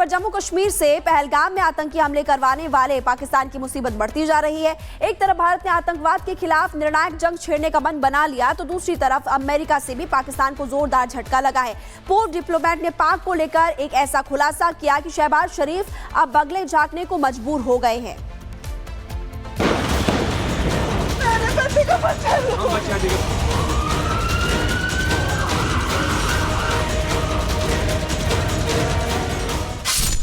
जम्मू कश्मीर से पहलगाम में आतंकी हमले करवाने वाले पाकिस्तान की मुसीबत बढ़ती जा रही है। एक तरफ भारत ने आतंकवाद के खिलाफ निर्णायक जंग छेड़ने का मन बना लिया, तो दूसरी तरफ अमेरिका से भी पाकिस्तान को जोरदार झटका लगा है। पूर्व डिप्लोमेट ने पाक को लेकर एक ऐसा खुलासा किया कि शहबाज शरीफ अब बगले झांकने को मजबूर हो गए हैं।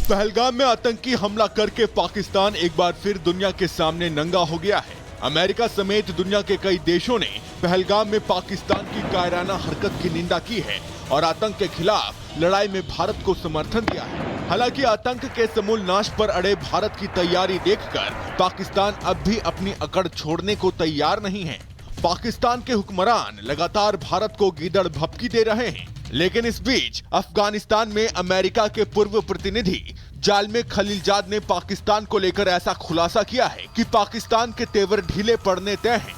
पहलगाम में आतंकी हमला करके पाकिस्तान एक बार फिर दुनिया के सामने नंगा हो गया है। अमेरिका समेत दुनिया के कई देशों ने पहलगाम में पाकिस्तान की कायराना हरकत की निंदा की है और आतंक के खिलाफ लड़ाई में भारत को समर्थन दिया है। हालांकि आतंक के समूल नाश पर अड़े भारत की तैयारी देखकर पाकिस्तान अब भी अपनी अकड़ छोड़ने को तैयार नहीं है। पाकिस्तान के हुक्मरान लगातार भारत को गीदड़ भभकी दे रहे हैं, लेकिन इस बीच अफगानिस्तान में अमेरिका के पूर्व प्रतिनिधि जालमे खलीलजाद ने पाकिस्तान को लेकर ऐसा खुलासा किया है कि पाकिस्तान के तेवर ढीले पड़ने तय हैं।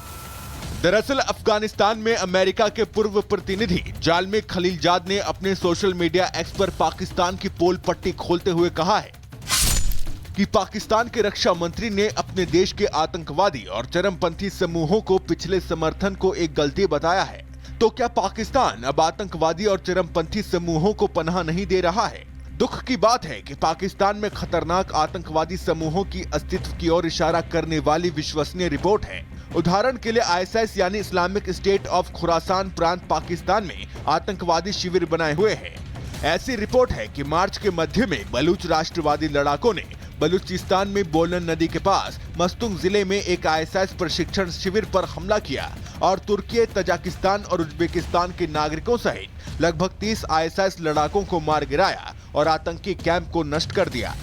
दरअसल अफगानिस्तान में अमेरिका के पूर्व प्रतिनिधि जालमे खलीलजाद ने अपने सोशल मीडिया एक्स पर पाकिस्तान की पोल पट्टी खोलते हुए कहा है कि पाकिस्तान के रक्षा मंत्री ने अपने देश के आतंकवादी और चरमपंथी समूहों को पिछले समर्थन को एक गलती बताया है। तो क्या पाकिस्तान अब आतंकवादी और चरमपंथी समूहों को पनाह नहीं दे रहा है? दुख की बात है कि पाकिस्तान में खतरनाक आतंकवादी समूहों की अस्तित्व की ओर इशारा करने वाली विश्वसनीय रिपोर्ट है। उदाहरण के लिए आईएसआईएस यानी इस्लामिक स्टेट ऑफ खुरासान प्रांत पाकिस्तान में आतंकवादी शिविर बनाए हुए है। ऐसी रिपोर्ट है कि मार्च के मध्य में बलूच राष्ट्रवादी लड़ाकों ने बलूचिस्तान में बोलन नदी के पास मस्तुंग जिले में एक आईएसआईएस प्रशिक्षण शिविर पर हमला किया और तुर्की, तजाकिस्तान और उज्बेकिस्तान के नागरिकों सहित लगभग 30 आईएसआईएस लड़ाकों को मार गिराया और आतंकी कैंप को नष्ट कर दिया।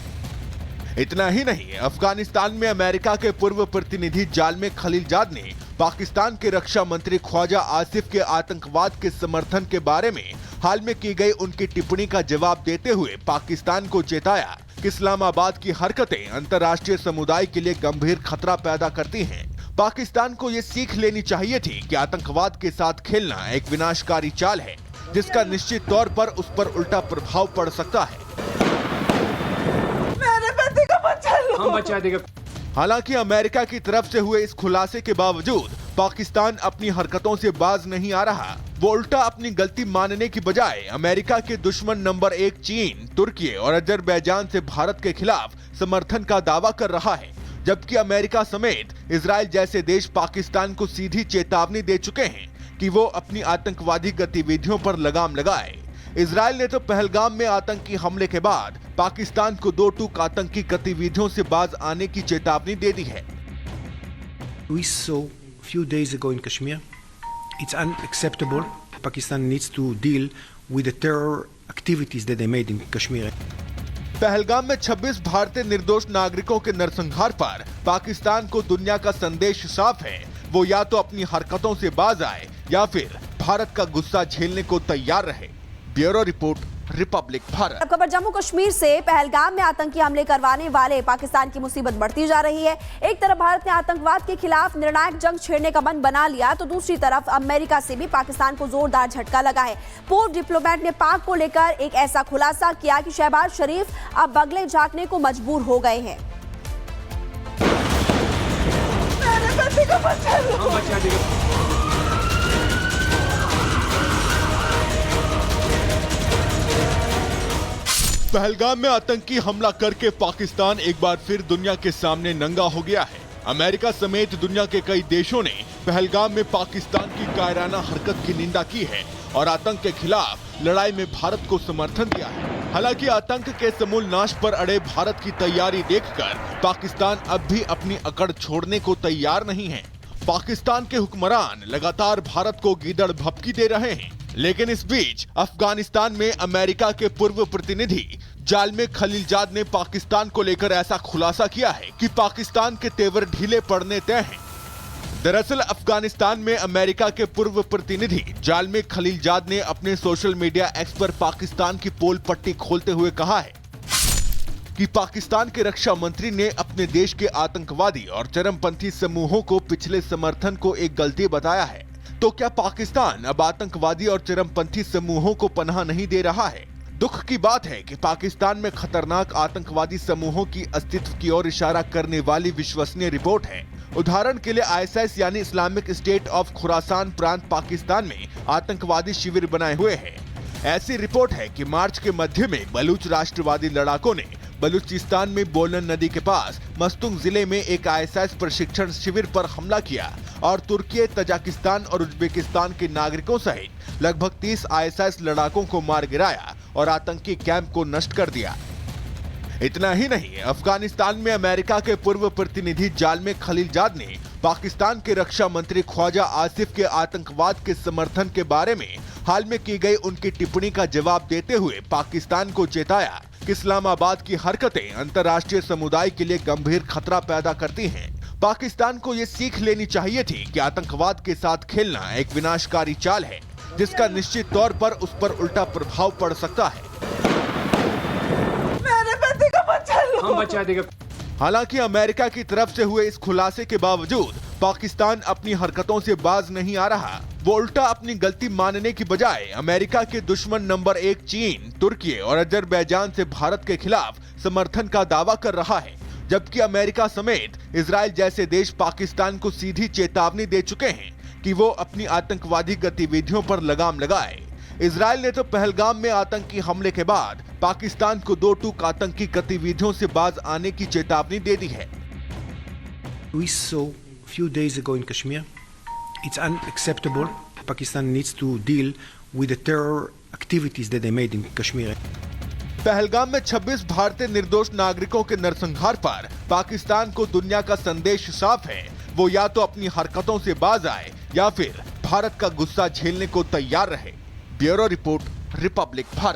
इतना ही नहीं, अफगानिस्तान में अमेरिका के पूर्व प्रतिनिधि जालमे खलीलजाद ने पाकिस्तान के रक्षा मंत्री ख्वाजा आसिफ के आतंकवाद के समर्थन के बारे में हाल में की गई उनकी टिप्पणी का जवाब देते हुए पाकिस्तान को चेताया कि इस्लामाबाद की हरकतें अंतर्राष्ट्रीय समुदाय के लिए गंभीर खतरा पैदा करती हैं। पाकिस्तान को ये सीख लेनी चाहिए थी कि आतंकवाद के साथ खेलना एक विनाशकारी चाल है, जिसका निश्चित तौर पर उस पर उल्टा प्रभाव पड़ सकता है। मेरे बेटे को बचा लो। हम बचा देंगे। हालांकि अमेरिका की तरफ से हुए इस खुलासे के बावजूद पाकिस्तान अपनी हरकतों से बाज नहीं आ रहा। वो उल्टा अपनी गलती मानने की बजाय अमेरिका के दुश्मन नंबर 1 चीन, तुर्की और अजरबैजान से भारत के खिलाफ समर्थन का दावा कर रहा है, जबकि अमेरिका समेत इजराइल जैसे देश पाकिस्तान को सीधी चेतावनी दे चुके हैं कि वो अपनी आतंकवादी गतिविधियों पर लगाम लगाए। इजराइल ने तो पहलगाम में आतंकी हमले के बाद पाकिस्तान को दो टूक आतंकी गतिविधियों से बाज आने की चेतावनी दे दी है। We saw a few days ago in Kashmir. It's unacceptable. Pakistan needs to deal with the terror activities that they made in Kashmir. Pahalgam में 26 भारतीय निर्दोष नागरिकों के नरसंहार पर पाकिस्तान को दुनिया का संदेश साफ है, वो या तो अपनी हरकतों से बाज आए या फिर भारत का गुस्सा झेलने को तैयार रहे। Bureau report, Republic Bharat. अब खबर जम्मू कश्मीर से पहलगाम में आतंकी हमले करवाने वाले पाकिस्तान की मुसीबत बढ़ती जा रही है। एक तरफ भारत ने आतंकवाद के खिलाफ निर्णायक जंग छेड़ने का मन बना लिया, तो दूसरी तरफ अमेरिका से भी पाकिस्तान को जोरदार झटका लगा है। पूर्व डिप्लोमेट ने पाक को लेकर एक ऐसा खुलासा किया कि शहबाज शरीफ अब बगले झांकने को मजबूर हो गए हैं। मेरे बेटे को बचा लो। हम बचा देंगे। पहलगाम में आतंकी हमला करके पाकिस्तान एक बार फिर दुनिया के सामने नंगा हो गया है। अमेरिका समेत दुनिया के कई देशों ने पहलगाम में पाकिस्तान की कायराना हरकत की निंदा की है और आतंक के खिलाफ लड़ाई में भारत को समर्थन दिया है। हालांकि आतंक के समूल नाश पर अड़े भारत की तैयारी देखकर पाकिस्तान अब भी अपनी अकड़ छोड़ने को तैयार नहीं है। पाकिस्तान के हुक्मरान लगातार भारत को गीदड़ भभकी दे रहे हैं, लेकिन इस बीच अफगानिस्तान में अमेरिका के पूर्व प्रतिनिधि जालमे खलीलजाद ने पाकिस्तान को लेकर ऐसा खुलासा किया है कि पाकिस्तान के तेवर ढीले पड़ने तय हैं। दरअसल अफगानिस्तान में अमेरिका के पूर्व प्रतिनिधि जालमे खलीलजाद ने अपने सोशल मीडिया एक्स पर पाकिस्तान की पोल पट्टी खोलते हुए कहा है कि पाकिस्तान के रक्षा मंत्री ने अपने देश के आतंकवादी और चरमपंथी समूहों को पिछले समर्थन को एक गलती बताया है। तो क्या पाकिस्तान अब आतंकवादी और चरमपंथी समूहों को पनाह नहीं दे रहा है? दुख की बात है कि पाकिस्तान में खतरनाक आतंकवादी समूहों की अस्तित्व की ओर इशारा करने वाली विश्वसनीय रिपोर्ट है। उदाहरण के लिए आईएसआईएस यानी इस्लामिक स्टेट ऑफ खुरासान प्रांत पाकिस्तान में आतंकवादी शिविर बनाए हुए है। ऐसी रिपोर्ट है कि मार्च के मध्य में बलूच राष्ट्रवादी लड़ाकों ने बलूचिस्तान में बोलन नदी के पास मस्तुंग जिले में एक आईएसआईएस प्रशिक्षण शिविर पर हमला किया और तुर्की, तजाकिस्तान और उज्बेकिस्तान के नागरिकों सहित लगभग 30 आईएसआईएस लड़ाकों को मार गिराया और आतंकी कैंप को नष्ट कर दिया। इतना ही नहीं, अफगानिस्तान में अमेरिका के पूर्व प्रतिनिधि जालमे खलीलजाद ने पाकिस्तान के रक्षा मंत्री ख्वाजा आसिफ के आतंकवाद के समर्थन के बारे में हाल में की गई उनकी टिप्पणी का जवाब देते हुए पाकिस्तान को चेताया कि इस्लामाबाद की हरकतें अंतर्राष्ट्रीय समुदाय के लिए गंभीर खतरा पैदा करती हैं। पाकिस्तान को ये सीख लेनी चाहिए थी कि आतंकवाद के साथ खेलना एक विनाशकारी चाल है, जिसका निश्चित तौर पर उस पर उल्टा प्रभाव पड़ सकता है। मेरे बेटे को बचा लो। हम बचा देंगे। हालांकि अमेरिका की तरफ से हुए इस खुलासे के बावजूद पाकिस्तान अपनी हरकतों से बाज नहीं आ रहा। वो उल्टा अपनी गलती मानने की बजाय अमेरिका के दुश्मन नंबर 1 चीन, तुर्की और अजरबैजान से भारत के खिलाफ समर्थन का दावा कर रहा है, जबकि अमेरिका समेत इजराइल जैसे देश पाकिस्तान को सीधी चेतावनी दे चुके हैं कि वो अपनी आतंकवादी गतिविधियों पर लगाम लगाए। इजराइल ने तो पहलगाम में आतंकी हमले के बाद पाकिस्तान को 2 टूक आतंकी गतिविधियों से बाज आने की चेतावनी दे दी है। We saw a few days ago in Kashmir. It's unacceptable. Pakistan needs to deal with the terror activities that they made in Kashmir. Pahalgam में 26 भारतीय निर्दोष नागरिकों के नरसंहार पर पाकिस्तान को दुनिया का संदेश साफ है, वो या तो अपनी हरकतों से बाज आए या फिर भारत का गुस्सा झेलने को तैयार रहे। Bureau report, Republic Bharat.